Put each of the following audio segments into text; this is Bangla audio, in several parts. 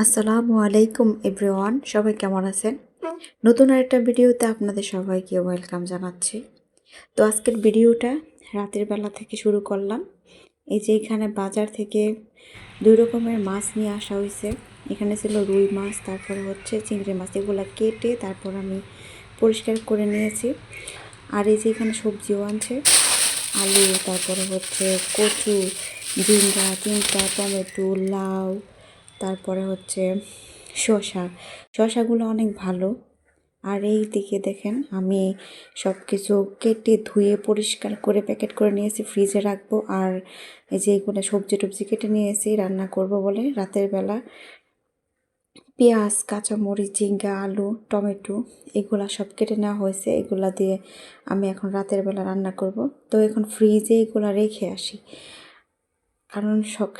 আসসালামু আলাইকুম এভরিওয়ান, সবাই কেমন আছেন? নতুন আরেকটা ভিডিওতে আপনাদের সবাইকে ওয়েলকাম জানাচ্ছি। তো আজকের ভিডিওটা রাতের বেলা থেকে শুরু করলাম। এই যে এখানে বাজার থেকে দুই রকমের মাছ নিয়ে আসা হয়েছে। এখানে ছিল রুই মাছ, তারপরে হচ্ছে চিংড়ি মাছ। এগুলো কেটে তারপর আমি পরিষ্কার করে নিয়েছি। আর এই যে এখানে সবজিও আনছে, আলু, তারপরে হচ্ছে কচু, ঝিঙ্গা, চিন্তা, টমেটো, লাউ, তারপরে হচ্ছে শসাগুলো অনেক ভালো। আর এই দিকে দেখেন আমি সব কিছু কেটে ধুয়ে পরিষ্কার করে প্যাকেট করে নিয়েছি, ফ্রিজে রাখবো। আর এই যে এইগুলো সবজি টবজি কেটে নিয়েছি রান্না করব বলে। রাতের বেলা পেঁয়াজ, কাঁচামরিচ, ঝিঙ্গা, আলু, টমেটো এগুলা সব কেটে নেওয়া হয়েছে। এগুলা দিয়ে আমি এখন রাতের বেলা রান্না করব। তো এখন ফ্রিজে এগুলা রেখে আসি, কারণ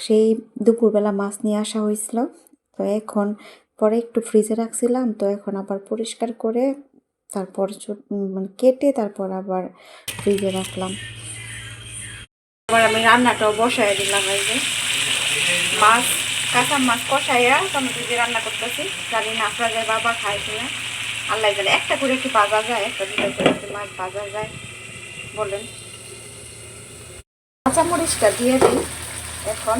সেই দুপুরবেলা মাছ নিয়ে আসা হয়েছিল। তো এখন পরে একটু ফ্রিজে রাখছিলাম, তো এখন আবার পরিষ্কার করে তারপর মানে কেটে তারপর আবার ফ্রিজে রাখলাম। আবার আমি রান্নাটাও বসাই দিলাম। এই যে মাছ, কাঁচা মাছ কষাইয়া টমেটো দিয়ে রান্না করতেছি। জানি না আপনাদের বাবা খায় কিনা, আল্লাহ জানে। একটা করে কি ভাজা যায়, একটা দুটো করে কি মাছ ভাজা যায় বলেন। কাঁচামরিচটা দিয়ে দিই এখন।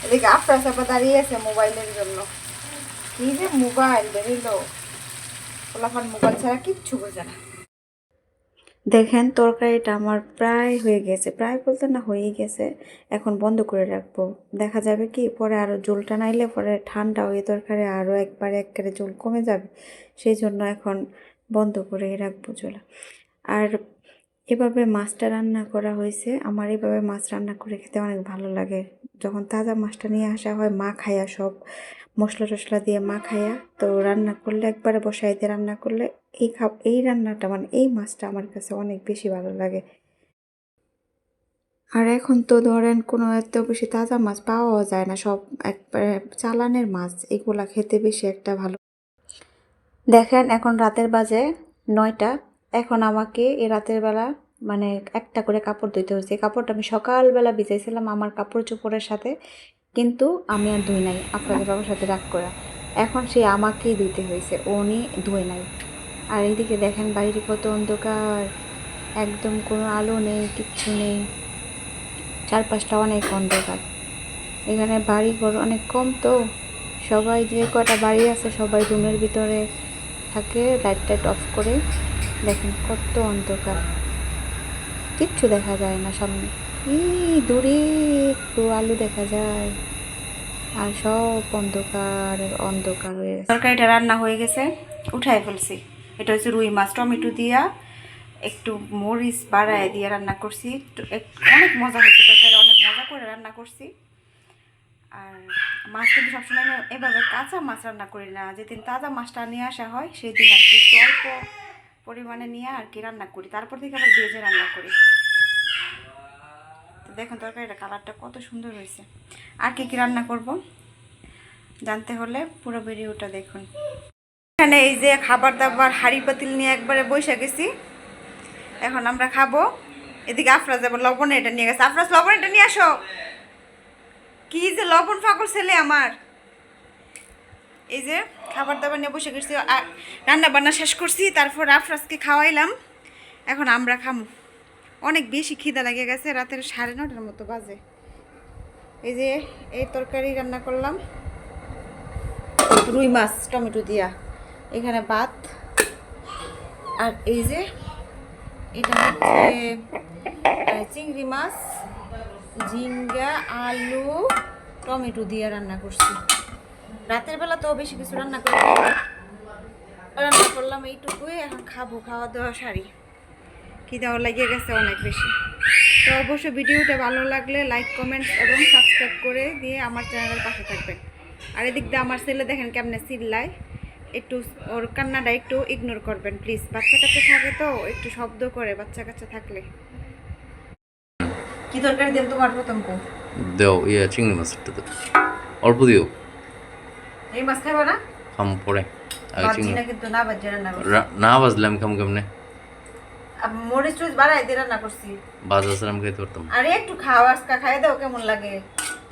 এদিকে আফরা চাপা দাঁড়িয়ে আছে মোবাইলের জন্য। কি যে মোবাইল বেরিলো, পোলাপান মোবাইল ছাড়া কিচ্ছু বোঝে না। দেখেন তরকারিটা আমার প্রায় হয়ে গেছে, প্রায় বলতে না হয়েই গেছে। এখন বন্ধ করে রাখবো, দেখা যাবে কি পরে আরও জলটা নাইলে পরে ঠান্ডা হয়ে তরকারি আরও একবারে জল কমে যাবে। সেই জন্য এখন বন্ধ করে রাখবো চুলা। আর এভাবে মাছটা রান্না করা হয়েছে। আমার এভাবে মাছ রান্না করে খেতে অনেক ভালো লাগে। যখন তাজা মাছটা নিয়ে আসা হয় মা খায়া, সব মশলা টশলা দিয়ে মা খায়া, তো রান্না করলে একবারে বসাই দিয়ে রান্না করলে এই রান্নাটা মানে এই মাছটা আমার কাছে অনেক বেশি ভালো লাগে। আর এখন তো ধরেন কোনো এত বেশি তাজা মাছ পাওয়াও যায় না, সব একবারে চালানের মাছ। এগুলা খেতে বেশি একটা ভালো। দেখেন এখন রাতের বাজে 9টা। এখন আমাকে এই রাতের বেলা মানে একটা করে কাপড় ধুইতে হয়েছে। এই কাপড়টা আমি সকালবেলা ভিজাইছিলাম আমার কাপড় চোপড়ের সাথে, কিন্তু আমি আর ধুই নাই আপনাদের বাবার সাথে রাগ করা। এখন সে আমাকেই ধুইতে হয়েছে, উনি ধুয়ে নাই। আর এইদিকে দেখেন বাইরে কত অন্ধকার, একদম কোনো আলো নেই, কিচ্ছু নেই, চারপাশটা অনেক অন্ধকার। এখানে বাড়ি ঘর অনেক কম, তো সবাই যে কটা বাড়ি আছে সবাই রুমের ভিতরে থাকে লাইট টাইট অফ করে। দেখেন কত অন্ধকার, কিচ্ছু দেখা যায় না সামনে। দূরে একটু আলো দেখা যায়, আর সব অন্ধকার অন্ধকার হয়ে গেছে। তরকারিটা রান্না হয়ে গেছে, উঠাই ফেলছি। এটা হচ্ছে রুই মাছ, টমেটো দিয়া একটু মরিচ বাড়ায় দিয়ে রান্না করছি। অনেক মজা হয়েছে তরকারি, অনেক মজা করে রান্না করছি। আর মাছ কিন্তু সবসময় এভাবে কাঁচা মাছ রান্না করি না, যেদিন তাজা মাছটা নিয়ে আসা হয় সেই দিন আর কি একটু অল্প পরিমাণে নিয়ে আর কি রান্না করি, তারপর থেকে আবার ভেজে রান্না করি। তো দেখুন তরকারিটা কালারটা কত সুন্দর হয়েছে। আর কি কি রান্না করব জানতে হলে পুরো ভিডিওটা দেখুন। এখানে এই যে খাবার দাবার হাঁড়ি পাতিল নিয়ে একবারে বসে গেছি, এখন আমরা খাবো। এদিকে আফরাজ আবার লবণ এটা নিয়ে গেছে। আফরাজ লবণ এটা নিয়ে আসো। কি যে লবণ ফাঁকর ছেলে আমার। এই যে খাবার দাবার নিয়ে বসে গেছি, রান্না বান্না শেষ করছি, তারপর আফরাজকে খাওয়াইলাম। এখন আমরা খামু। অনেক বেশি খিদা লেগে গেছে, রাতের 9:30টার মতো বাজে। এই যে এই তরকারি রান্না করলাম রুই মাছ টমেটো দিয়া, এখানে ভাত। আর এই যে এটা হচ্ছে চিংড়ি মাছ, ঝিঙ্গা, আলু, টমেটো দিয়ে রান্না করছি। রাতের বেলা তো বেশি কিছু রান্না করলাম এইটুকুই। এখন খাবো, খাওয়া দাওয়া সারি, খিদাও লেগে গেছে অনেক বেশি। তো অবশ্যই ভিডিওটা ভালো লাগলে লাইক কমেন্টস এবং সাবস্ক্রাইব করে দিয়ে আমার চ্যানেলের পাশে থাকবেন। আর এদিক দিয়ে আমার ছেলে দেখেন কেমনে চিল্লায়, একটু ওর কান্নাটা একটু ইগনোর করবেন প্লিজ। বাচ্চা কাচ্চা থাকে তো একটু শব্দ করে, বাচ্চা কাচ্চা থাকলে। কি তরকারি দেন তোমার প্রথম কো দেও চিংড়ি মাছটা তো অল্প দিও। এই মাছ খাইবা না? খাম পরে আগে চিংড়ি না, কিন্তু না বাজে রান্না করছি। না বাজলে আমি খাম কেমনে? মরিচ টরিচ বাড়াই দিয়ে রান্না করছি। বাজার আমি খাইতে পারতাম। আরে একটু খাও, আজকা খাই দাও কেমন লাগে।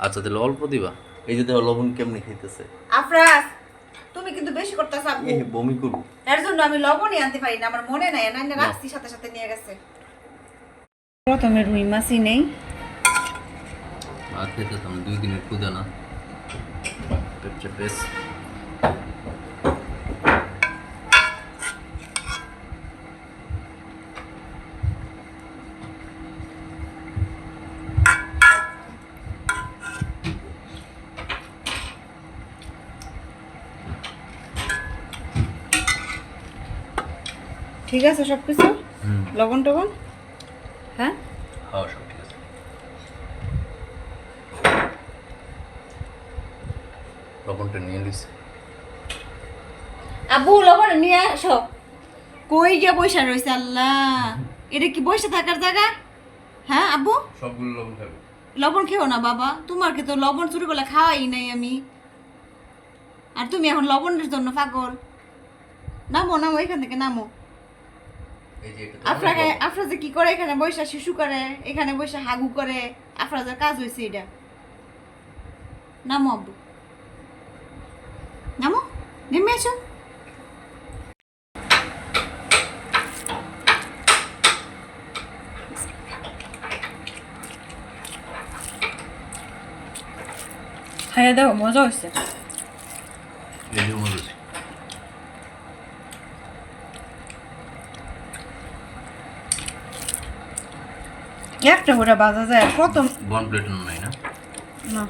আচ্ছা তাহলে অল্প দিবা। এই যে দেখো লবণ কেমনে খাইতেছে। আফরাজ, তুমি কিন্তু বেশি করতেছ আব্বু। বমি করবো। এর জন্য আমি লবণই আনতে পারি না, আমার মনে নাই, না রাখছি সাথে সাথে নিয়ে গেছে। প্রথমে রুই মাছই নেই। ভাত খেতে তো 2 দিনের ক্ষুদা না। পেপচে পেস। ঠিক আছে সব কিছু, লবণ টবণ, হ্যাঁ খাওয়া সব ঠিক আছে। লবণটা নিয়ে নিছে। আব্বু লবণ নিয়ে আসো। কই গিয়ে বসে রয়েছে আল্লাহ, এটা কি বসে থাকার জায়গা? হ্যাঁ আব্বু, সবগুলো লবণ খাবে। লবণ খেও না বাবা, তোমাকে তো লবণ চুরি করে খাওয়াই নাই আমি, আর তুমি এখন লবণের জন্য পাগল। নামো নামো এখান থেকে নামো। এই যে এটা আফরাজে কি করে এখানে বসে শিশু করে, এখানে বসে হাগু করে, আফরাজের কাজ হয়েছে এটা। নামো আব্বু, নামো, নেমে এসো। খাইয়ে দাও, মজা হচ্ছে। এই যে মজা। একটা করে বাজা যায় প্রথম। বন প্লেট নাই না? না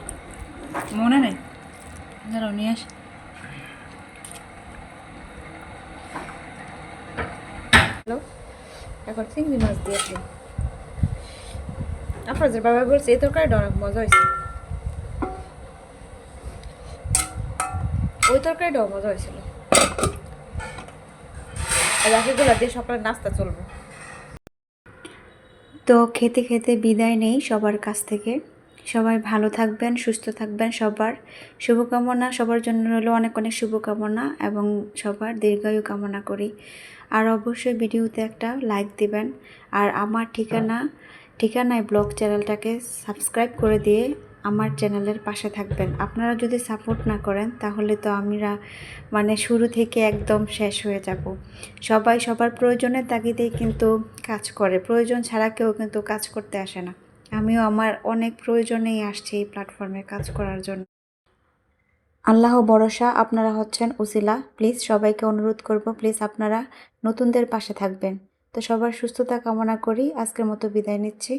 মনে নেই, দাঁড়াও নিয়ে আস। হ্যালো, এখন চিংড়ি মাছ দিয়েছি। আপনাদের বাবা বলছে এই তরকারিটা অনেক মজা হয়েছে, ওই তরকারিটাও মজা হয়েছিল। আর বাকিগুলো দিয়ে সকালে নাস্তা চলবে। তো খেতে খেতে বিদায় নেই সবার কাছ থেকে। সবাই ভালো থাকবেন, সুস্থ থাকবেন, সবার শুভকামনা সবার জন্য রইল, অনেক অনেক শুভকামনা এবং সবার দীর্ঘায়ু কামনা করি। আর অবশ্যই ভিডিওতে একটা লাইক দিবেন, আর আমার ঠিকানায় ব্লগ চ্যানেলটাকে সাবস্ক্রাইব করে দিয়ে আমার চ্যানেলের পাশে থাকবেন। আপনারা যদি সাপোর্ট না করেন তাহলে তো আমরা শুরু থেকে একদম শেষ হয়ে যাব। সবাই সবার প্রয়োজনের তাগিদেই কিন্তু কাজ করে, প্রয়োজন ছাড়া কেউ কিন্তু কাজ করতে আসে না। আমিও আমার অনেক প্রয়োজনেই আসছি এই প্ল্যাটফর্মে কাজ করার জন্য। আল্লাহ ভরসা, আপনারা হচ্ছেন উসিলা। প্লিজ সবাইকে অনুরোধ করব, প্লিজ আপনারা নতুনদের পাশে থাকবেন। তো সবার সুস্থতা কামনা করি, আজকের মতো বিদায় নিচ্ছি।